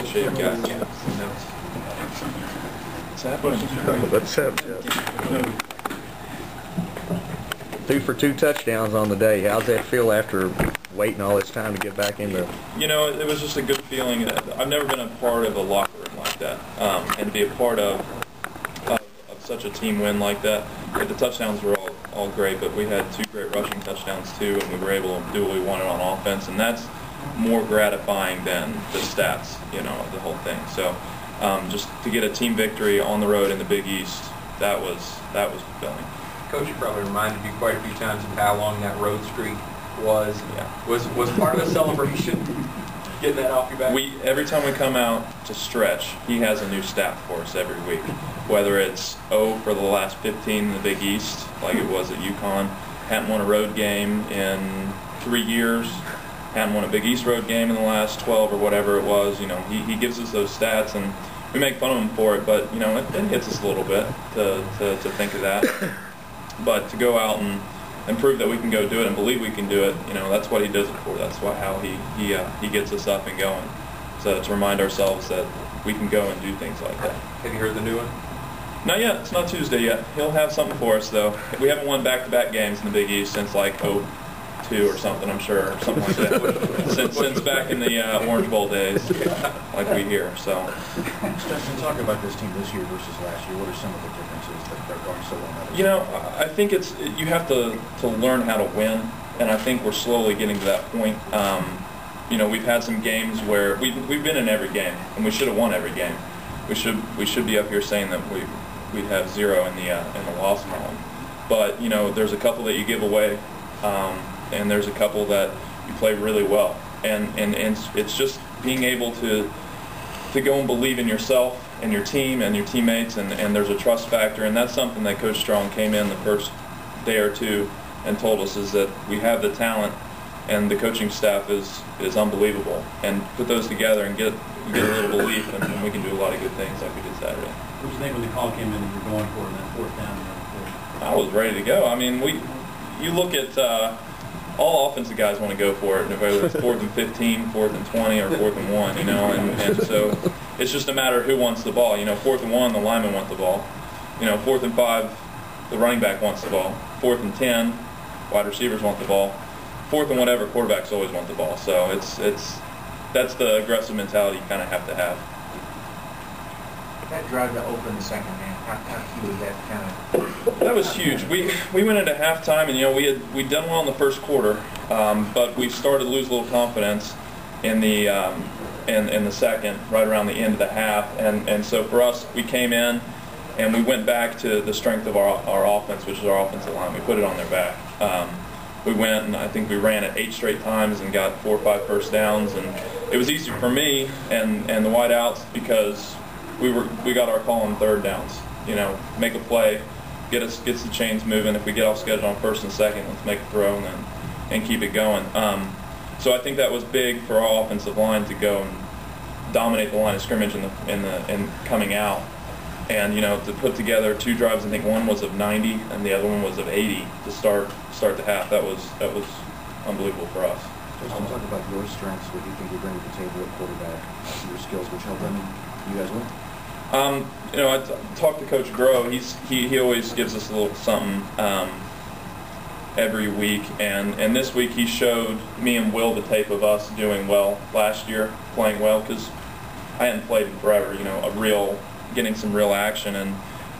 in shape guy. Let's have Jeff. 2 for 2 touchdowns on the day. How's that feel after waiting all this time to get back into? You know, it was just a good feeling. I've never been a part of a locker room like that, and to be a part of such a team win like that. The touchdowns were all great, but we had 2 great rushing touchdowns too, and we were able to do what we wanted on offense, and that's more gratifying than the stats, you know, the whole thing. So just to get a team victory on the road in the Big East, that was fulfilling. Coach, you probably reminded you quite a few times of how long that road streak was. Yeah. Was part of the celebration getting that off your back? Every time we come out to stretch, he has a new stat for us every week. Whether it's for the last 15 in the Big East, like it was at UConn, hadn't won a road game in 3 years, hadn't won a Big East road game in the last 12 or whatever it was. You know, he gives us those stats, and we make fun of him for it, but you know, it hits us a little bit to think of that. But to go out and prove that we can go do it and believe we can do it, you know, that's what he does it for. That's how he gets us up and going. So to remind ourselves that we can go and do things like that. Have you heard the new one? Not yet. It's not Tuesday yet. He'll have something for us though. We haven't won back-to-back games in the Big East since like 02 or something, I'm sure, or something like that. since back in the Orange Bowl days, like we hear. So. Justin, talk about this team this year versus last year. What are some of the differences that they're going so well? You know, I think you have to learn how to win, and I think we're slowly getting to that point. You know, we've had some games where we've been in every game, and we should have won every game. We should be up here saying that we have 0 in the loss column. But you know, there's a couple that you give away, and there's a couple that you play really well, and it's just being able to go and believe in yourself and your team and your teammates, and there's a trust factor, and that's something that Coach Strong came in the first day or two and told us, is that we have the talent and the coaching staff is unbelievable, and put those together and get a little belief, and we can do a lot of good things like we did Saturday. What did you think when the call came in that you were going for in that 4th down? I was ready to go. I mean, you look at all offensive guys want to go for it, whether it's 4th and 15, 4th and 20, or 4th and 1, you know, and so it's just a matter of who wants the ball. You know, 4th and 1, the lineman want the ball. You know, 4th and 5, the running back wants the ball. 4th and 10, wide receivers want the ball. 4th and whatever, quarterbacks always want the ball. So that's the aggressive mentality you kind of have to have. That drive to open the second half, how key was that kind of? That was huge. We went into halftime, and you know, we'd done well in the first quarter, but we started to lose a little confidence in the second, right around the end of the half, and so for us, we came in and we went back to the strength of our offense, which is our offensive line. We put it on their back. We went, and I think we ran it 8 straight times and got 4 or 5 first downs, and it was easy for me and the wideouts because we got our call on 3rd downs. You know, make a play, gets the chains moving. If we get off schedule on 1st and 2nd, let's make a throw and keep it going. So I think that was big for our offensive line to go and dominate the line of scrimmage in coming out. And you know, to put together 2 drives, I think one was of 90 and the other one was of 80 to start the half. That was unbelievable for us. Justin, talk about your strengths. What do you think you bring to the table at quarterback? Your skills, which help them, you guys win. You know, I talked to Coach Groh. He always gives us a little something every week, and this week he showed me and Will the tape of us doing well last year, playing well, because I hadn't played in forever. You know, getting some real action,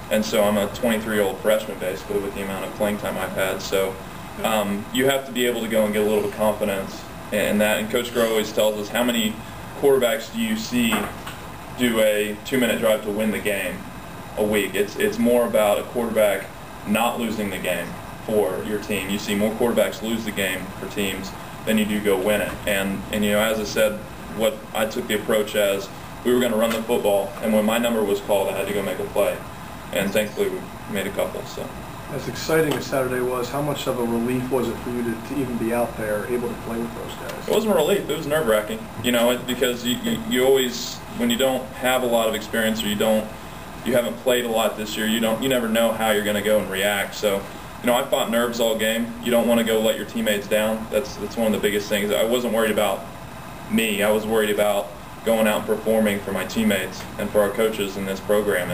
and so I'm a 23-year-old freshman basically with the amount of playing time I've had. So you have to be able to go and get a little bit of confidence in that. And Coach Groh always tells us, how many quarterbacks do you see do a 2-minute drive to win the game a week? It's more about a quarterback not losing the game for your team. You see more quarterbacks lose the game for teams than you do go win it. And you know, as I said, what I took the approach as, we were going to run the football, and when my number was called, I had to go make a play. And thankfully, we made a couple. So. As exciting as Saturday was, how much of a relief was it for you to even be out there, able to play with those guys? It wasn't a relief. It was nerve-wracking. You know, because you always, when you don't have a lot of experience, or you haven't played a lot this year, you never know how you're going to go and react. So, you know, I fought nerves all game. You don't want to go let your teammates down. That's one of the biggest things. I wasn't worried about me. I was worried about going out and performing for my teammates and for our coaches in this program.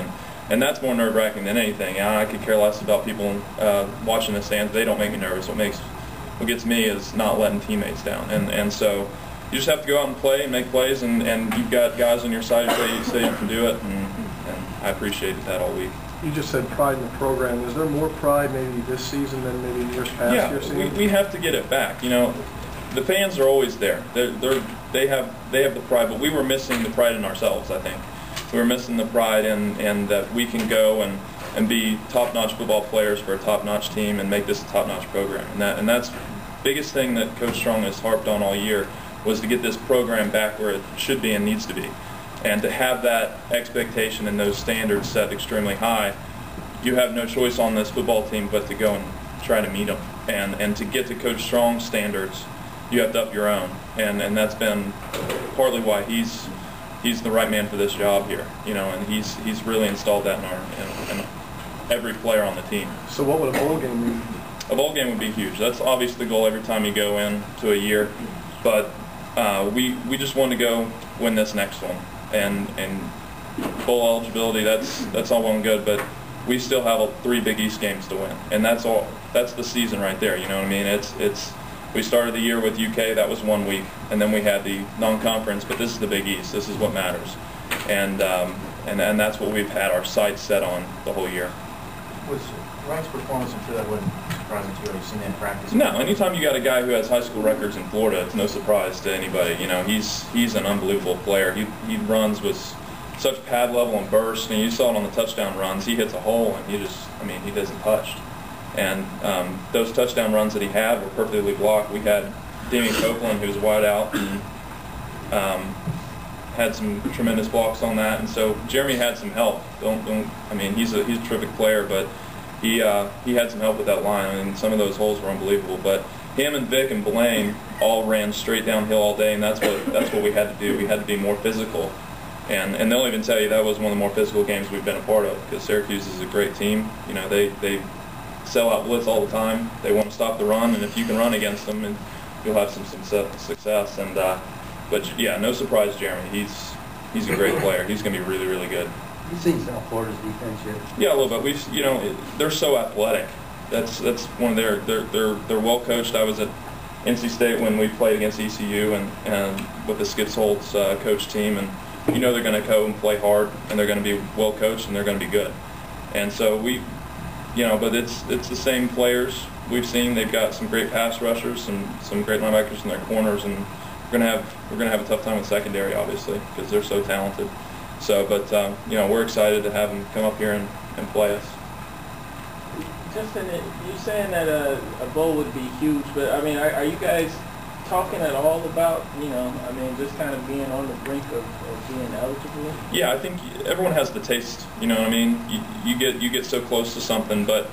And that's more nerve-wracking than anything. I could care less about people watching the stands. They don't make me nervous. What gets me is not letting teammates down. And so you just have to go out and play and make plays, and you've got guys on your side who say you can do it, and I appreciated that all week. You just said pride in the program. Is there more pride maybe this season than maybe in years past? Yeah, we have to get it back. You know, the fans are always there. They have the pride, but we were missing the pride in ourselves, I think. We were missing the pride in that we can go and be top-notch football players for a top-notch team and make this a top-notch program. And that's the biggest thing that Coach Strong has harped on all year, was to get this program back where it should be and needs to be. And to have that expectation and those standards set extremely high, you have no choice on this football team but to go and try to meet them. And to get to Coach Strong's standards, you have to up your own. And that's been partly why he's the right man for this job here, you know, and he's really installed that in every player on the team. So what would a bowl game mean? A bowl game would be huge. That's obviously the goal every time you go into a year, but we just want to go win this next one, and bowl eligibility, that's all well and good, but we still have 3 Big East games to win, and that's the season right there. You know what I mean? We started the year with UK, that was 1 week, and then we had the non-conference, but this is the Big East. This is what matters. And that's what we've had our sights set on the whole year. Was Ryan's performance, I'm sure that wasn't surprising to you, you've seen that in practice? No, anytime you got a guy who has high school records in Florida, it's no surprise to anybody. You know, he's an unbelievable player. He runs with such pad level and burst, and you saw it on the touchdown runs. He hits a hole, and he doesn't touch. And those touchdown runs that he had were perfectly blocked. We had Damian Copeland, who was wide out, and had some tremendous blocks on that. And so Jeremy had some help. He's a terrific player, but he had some help with that line. I mean, some of those holes were unbelievable. But him and Vic and Blaine all ran straight downhill all day, and that's what we had to do. We had to be more physical. And they'll even tell you that was one of the more physical games we've been a part of, because Syracuse is a great team. You know, they sell out blitz all the time. They want to stop the run, and if you can run against them, and you'll have some success. And but yeah, no surprise, Jeremy. He's a great player. He's going to be really, really good. You've seen South Florida's defense yet? Yeah, a little bit. They're so athletic. That's one of they're well coached. I was at NC State when we played against ECU and with the Skip Holtz coach team, and they're going to go and play hard, and they're going to be well coached, and they're going to be good. And so but it's the same players we've seen. They've got some great pass rushers, some great linebackers in their corners, and we're gonna have a tough time with secondary, obviously, because they're so talented. So, but we're excited to have them come up here and play us. Justin, you're saying that a bowl would be huge, but I mean, are you guys talking at all about just kind of being on the brink of being eligible? Yeah, I think everyone has the taste. You know what I mean? You get so close to something, but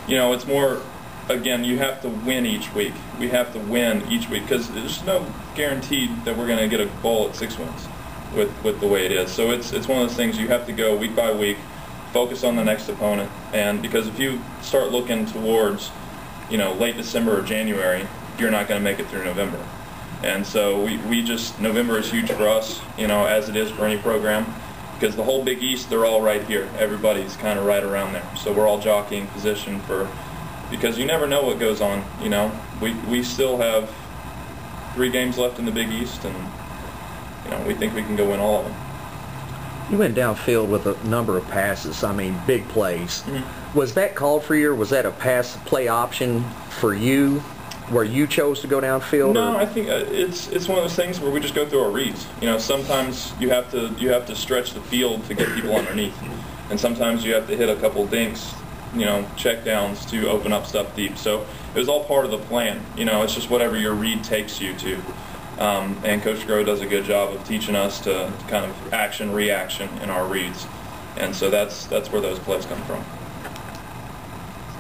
it's more. Again, you have to win each week. We have to win each week, because there's no guarantee that we're going to get a bowl at 6 wins with the way it is. So it's one of those things you have to go week by week, focus on the next opponent, and because if you start looking towards late December or January, you're not going to make it through November. And so we just, November is huge for us, as it is for any program, because the whole Big East, they're all right here. Everybody's kind of right around there. So we're all jockeying position because you never know what goes on. We still have 3 games left in the Big East, and we think we can go win all of them. You went downfield with a number of passes, big plays. Mm-hmm. Was that called for you, or was that a pass play option for you, where you chose to go downfield? No, I think it's one of those things where we just go through our reads. Sometimes you have to stretch the field to get people underneath, and sometimes you have to hit a couple dinks, check downs to open up stuff deep. So it was all part of the plan. It's just whatever your read takes you to. And Coach Groh does a good job of teaching us to kind of action-reaction in our reads. And so that's where those plays come from.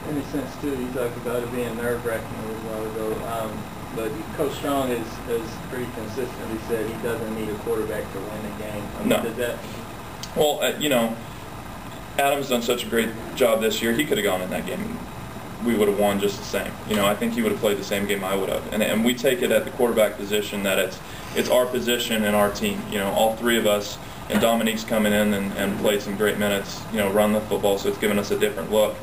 In a sense, too, you talked about it being nerve-wracking a little while ago, but Coach Strong has pretty consistently said he doesn't need a quarterback to win a game. No. Does that... Well, Adam's done such a great job this year. He could have gone in that game we would have won just the same. You know, I think he would have played the same game I would have. And we take it at the quarterback position that it's our position and our team. You know, all three of us, and Dominique's coming in and played some great minutes, you know, run the football, so it's given us a different look.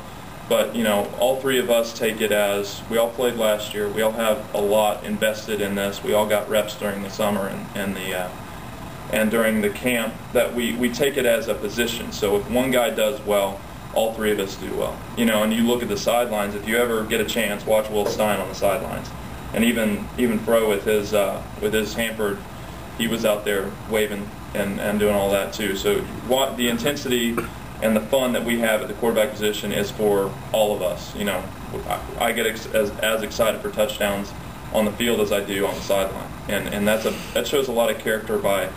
But, you know, all three of us take it as we all played last year. We all have a lot invested in this. We all got reps during the summer and during the camp, that we take it as a position. So if one guy does well, all three of us do well. You know, and you look at the sidelines, if you ever get a chance, watch Will Stein on the sidelines. And even Fro with his Hanford, he was out there waving and doing all that too. So what the intensity and the fun that we have at the quarterback position is for all of us. You know, I get as excited for touchdowns on the field as I do on the sideline, and that shows a lot of character by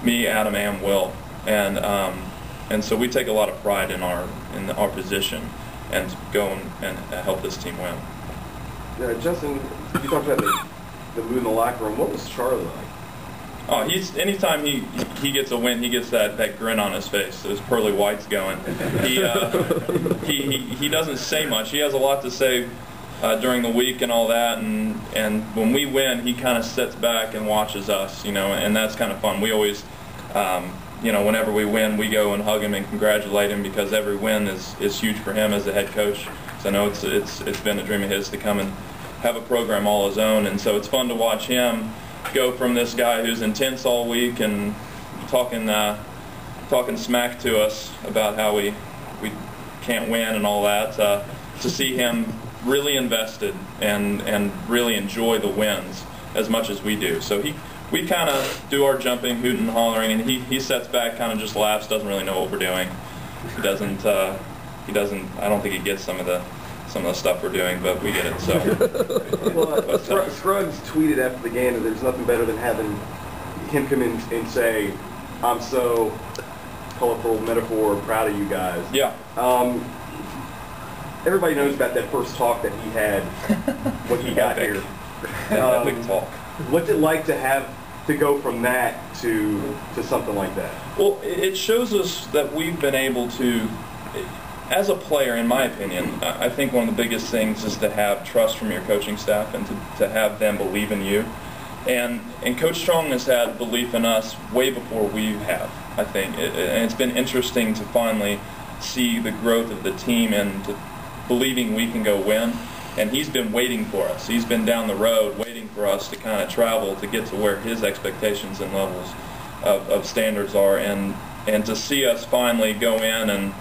me, Adam, and Will, and so we take a lot of pride in our position and go and help this team win. Yeah, Justin, you talked about the mood in the locker room. What was Charlie like? Oh, anytime he gets a win, he gets that grin on his face. Those pearly whites going. He doesn't say much. He has a lot to say during the week and all that, and when we win, he kind of sits back and watches us, you know, and that's kind of fun. We always, you know, whenever we win, we go and hug him and congratulate him, because every win is huge for him as a head coach. So I know it's been a dream of his to come and have a program all his own, and so it's fun to watch him go from this guy who's intense all week and talking smack to us about how we can't win and all that, to see him really invested and really enjoy the wins as much as we do. So we kind of do our jumping, hooting, and hollering, and he sits back, kind of just laughs, doesn't really know what we're doing. He doesn't. I don't think he gets some of the stuff we're doing, but we get it. So. Well, Scruggs tweeted after the game that there's nothing better than having him come in and say, "I'm so colorful metaphor, proud of you guys." Yeah. Everybody knows about that first talk that he had when he got here. Big talk. What's it like to have to go from that to something like that? Well, it shows us that we've been able to, as a player, in my opinion, I think one of the biggest things is to have trust from your coaching staff and to have them believe in you. And Coach Strong has had belief in us way before we have, I think. And it's been interesting to finally see the growth of the team and to believing we can go win. And he's been waiting for us. He's been down the road waiting for us to kind of travel to get to where his expectations and levels of standards are. And to see us finally go in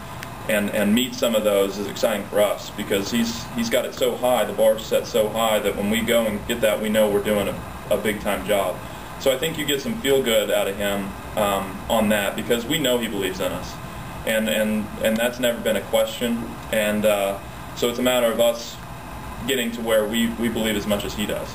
and meet some of those is exciting for us, because he's got it so high, the bar's set so high, that when we go and get that, we know we're doing a big-time job. So I think you get some feel-good out of him on that, because we know he believes in us. And that's never been a question. And so it's a matter of us getting to where we believe as much as he does.